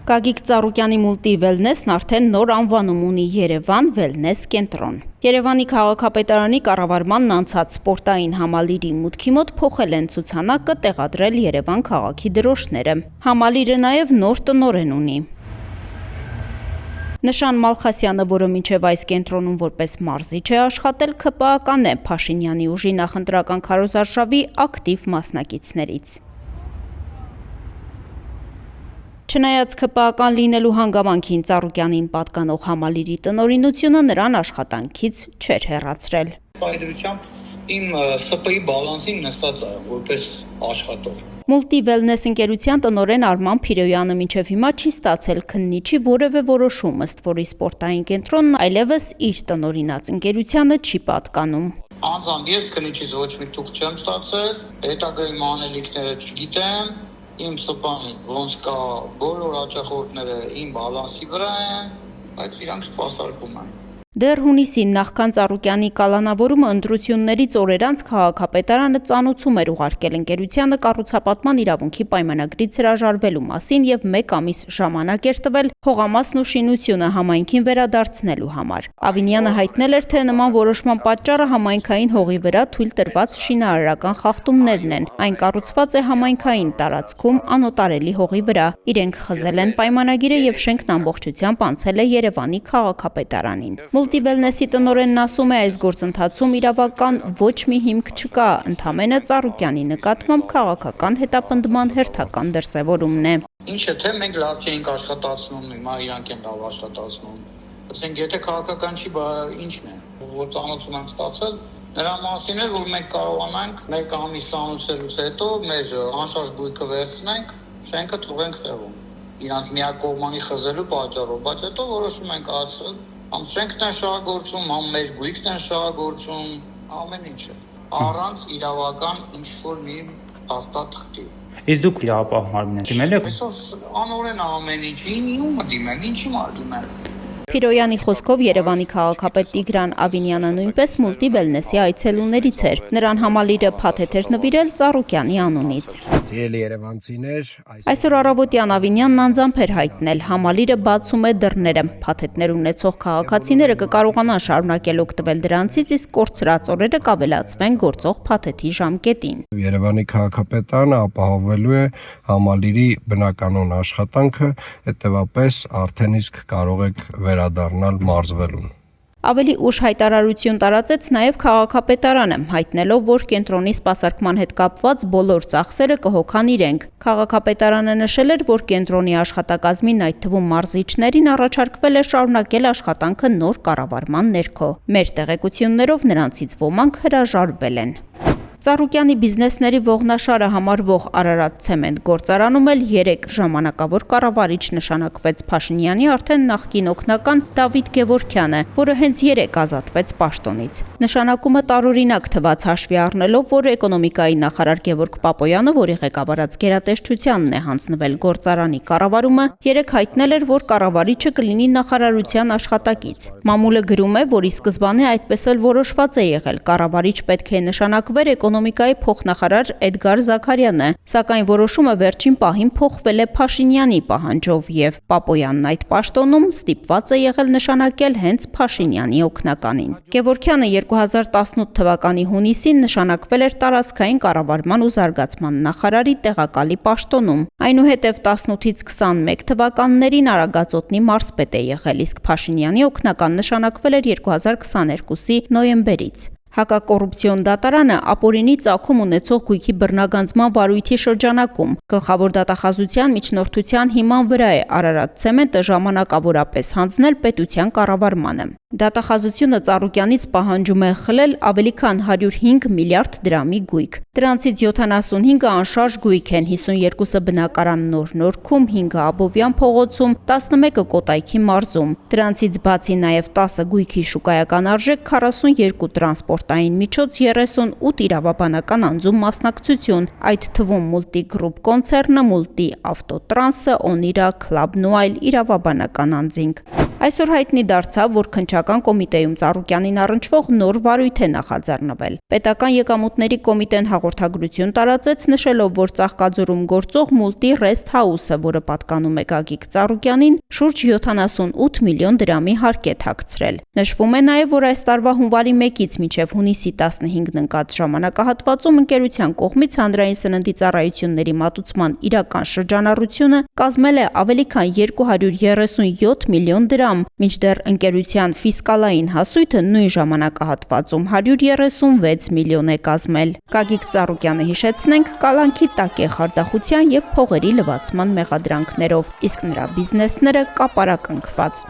Գագիկ Ծառուկյանի մուլտի վելնեսն արդեն նոր անվանում ունի Երևան վելնես կենտրոն։ Երևանի քաղաքապետարանի կառավարմանն անցած սպորտային համալիրի մուտքի մոտ փոխել են ցուցանակը, տեղադրել Երևան քաղաքի դրոշները։ Համալիրը նաև նոր տնօրեն ունի։ Նշան Մալխասյանը, որը մինչև այս կենտրոնում որպես մարզիչ է աշխատել, ՔՊԱ-ական է, Փաշինյանի ուժի նախընտրական քարոզարշավի ակտիվ մասնակիցներից։ Չնայած ՔՊԱ-ական լինելու հանգամանքին Ծառուկյանին պատկանող համալիրի տնօրինությունը նրան աշխատանքից չէր հեռացրել։ Պայծրությամբ իմ ՍՊ-ի բալանսին նստած է որպես աշխատող։ Մուլտի վելնես ընկերության տնօրեն Արման Փիրոյանը մինչև հիմա չի ստացել քննիչի որևէ որոշում, ըստ որի սպորտային կենտրոնն այլևս իր տնօրինած ընկերությանը չի պատկանում։ Անձամբ ես քննիչից ոչ մի թուղթ չեմ ստացել, հետագայի անելիքները չգիտեմ, իմ ՍՊ-ն ոնց կա, բոլոր հաճախորդները իմ բալանսի վրա են, բայց իրանք սպասարկում են։ Դեռ հունիսին նախքան Ծառուկյանի կալանավորումը ընտրություններից օրեր անց քաղաքապետարանը ծանուցում էր ուղարկել ընկերությանը կառուցապատման իրավունքի պայմանագրից հրաժարվելու մասին եւ 1 ամիս ժամանակ էր տվել հողամասն ու շինությունը համայնքին վերադարձնելու համար։ Ավինյանը հայտնել էր, թե նման որոշման պատճառը համայնքային հողի վրա թույլ տրված շինարարական խախտումներն են։ Այն կառուցված է համայնքային տարածքում անօտարելի հողի վրա։ Իրենք խզել են պայմանագիրը եւ շենքն ամբողջությամբ անցել է Երևանի քաղաքապետարանին։ Մուլտի վելնեսի տնօրենն ասում է, այս գործընթացում իրավական ոչ մի հիմք չկա, ընդամենը Ծառուկյանի նկատմամբ քաղաքական հետապնդման հերթական դրսևորումն է։ Ինչը թե մենք լավ չէինք աշխատացնում, հիմա իրանք են լավ աշխատացնում։ Ասենք եթե քաղաքական չի, բա ինչն է, որ ծանոթում ենք ստացել, նրա մասին է, որ մենք կարողանանք 1 ամիս ծանոթելուց հետո մեր անշարժ գույքը վերցնենք, շենքը թողենք տեղում։ Իրանց միակողմանի խզելու պատճառով, բայց հետո որոշում ենք կայացրել, համ շենքն է շահագործում, համ մեր գույքն է շահագործում, ամեն ինչը։ Առանց իրավական ինչ-որ մի հաստատ խնդիր։ Իսկ դուք իրավապահ մարմին եք դիմել եք։ Այսօր անօրեն ամեն ինչ, ում դիմեմ, ինչի մար դիմեմ։ Փիրոյանի խոսքով Երևանի քաղաքապետ Տիգրան Ավինյանը նույնպես մուլտի վելնեսի այցելուներից էր։ Նրան համալիրը փաթեթ էր նվիրել Ծառուկյանի անունից։ Այսօր առավոտյան Ավինյանն անձամբ էր հայտնել, համալիրը բացում է դռները։ Փաթեթներ ունեցող քաղաքացիները կկարողանան շարունակել օգտվել դրանցից, իսկ կորցրած օրերը կավելացվեն գործող փաթեթի ժամկետին։ Երևանի քաղաքապետարանը ապահովելու է համալիրի բնականոն աշխատանքը, հետևաբար արդեն իսկ կարող եք վերադառնալ մարզվելուն։ Ավելի ուշ հայտարարություն տարածեց նաև քաղաքապետարանը, հայտնելով, որ կենտրոնի սպասարկման հետ կապված բոլոր ծախսերը կհոգան իրենք։ Քաղաքապետարանը նշել էր, որ կենտրոնի աշխատակազմին, այդ թվում մարզիչներին, առաջարկվել է շարունակել աշխատանքը նոր կառավարման ներքո։ Մեր տեղեկություններով նրանցից ոմանք հրաժարվել են։ Ծառուկյանի բիզնեսների ողնաշարը համարվող Արարատ ցեմենտ գործարանում էլ 3 ժամանակավոր կառավարիչ նշանակվեց Փաշինյանի արդեն նախկին օգնական Դավիթ Գևորգյանը, որը հենց 3 ազատվեց պաշտոնից։ Նշանակումը տարօրինակ թվաց հաշվի առնելով, որ էկոնոմիկայի նախարար Գևորգ Պապոյանը, որի ղեկավարած գերատեսչությանն է հանձնվել գործարանի կառավարումը, 3 հայտնել էր, որ կառավարիչը կլինի նախարարության աշխատակից։ Մամուլը գրում է, որ ի սկզբանե այդպես էլ որոշված է եղել, կառավարիչ պետք է նշանակվեր էկոնոմիկայի փոխնախարար Էդգար Զաքարյանը, սակայն որոշումը վերջին պահին փոխվել է Փաշինյանի պահանջով եւ Պապոյանն այդ պաշտոնում ստիպված է եղել նշանակել հենց Փաշինյանի օգնականին։ Գևորգյանը 2018 թվականի հունիսին նշանակվել էր տարածքային կառավարման ու զարգացման նախարարի տեղակալի պաշտոնում։ Այնուհետև 18-ից 21 թվականներին Արագածոտնի մարզպետ է եղել, իսկ Փաշինյանի օգնական նշանակվել էր 2022-ի նոյեմբերից։ Հակակոռուպցիոն դատարանը ապօրինի ծագում ունեցող գույքի բռնագանձման վարույթի շրջանակում գլխավոր դատախազության միջնորդության հիման վրա է Արարատ ցեմենտը ժամանակավորապես հանձնել պետության կառավարմանը։ Դատախազությունը Ծառուկյանից պահանջում է խլել ավելի քան 105 միլիարդ դրամի գույք։ Դրանցից 75-ը անշարժ գույք են, 52-ը բնակարան Նոր Նորքում, 5-ը Աբովյան փողոցում, 11-ը Կոտայքի մարզում։ Դրանցից բացի նաև 10 գույքի շուկայական արժեք, 42 տրանսպորտային միջոց, 38 իրավաբանական անձում մասնակցություն, այդ թվում Մուլտի գրուպ կոնցեռնը, Մուլտի ավտոտրանսը, Օնիրա, Քլաբն ու այլ իրավաբանական անձինք։ Այսօր հայտնի դարձավ, որ քննչական կոմիտեում Ծառուկյանին առնչվող նոր վարույթ է նախաձեռնվել։ Պետական եկամուտների կոմիտեն հաղորդագրություն տարածեց, նշելով, որ Ծաղկաձորում գործող Multi Rest House-ը, որը պատկանում է Գագիկ Ծառուկյանին, շուրջ 78 միլիոն դրամի հարկ է թաքցրել։ Նշվում է նաև, որ այս տարվա հունվարի 1-ից մինչև հունիսի 15-ն ընկած ժամանակահատվածում ընկերության կողմից հանրային սննդի ծառայությունների մատուցման իրական շրջանառությունը կազմել է ավելի քան 237 միլիոն դրամ, մինչդեռ ընկերության ֆիսկալային հասույթը նույն ժամանակահատվածում 136 միլիոն է կազմել։ Գագիկ Ծառուկյանը, հիշեցնենք, կալանքի տակ է խարդախության և փողերի լվացման մեղադրանքներով, իսկ նրա բիզնեսները կապարակնքված։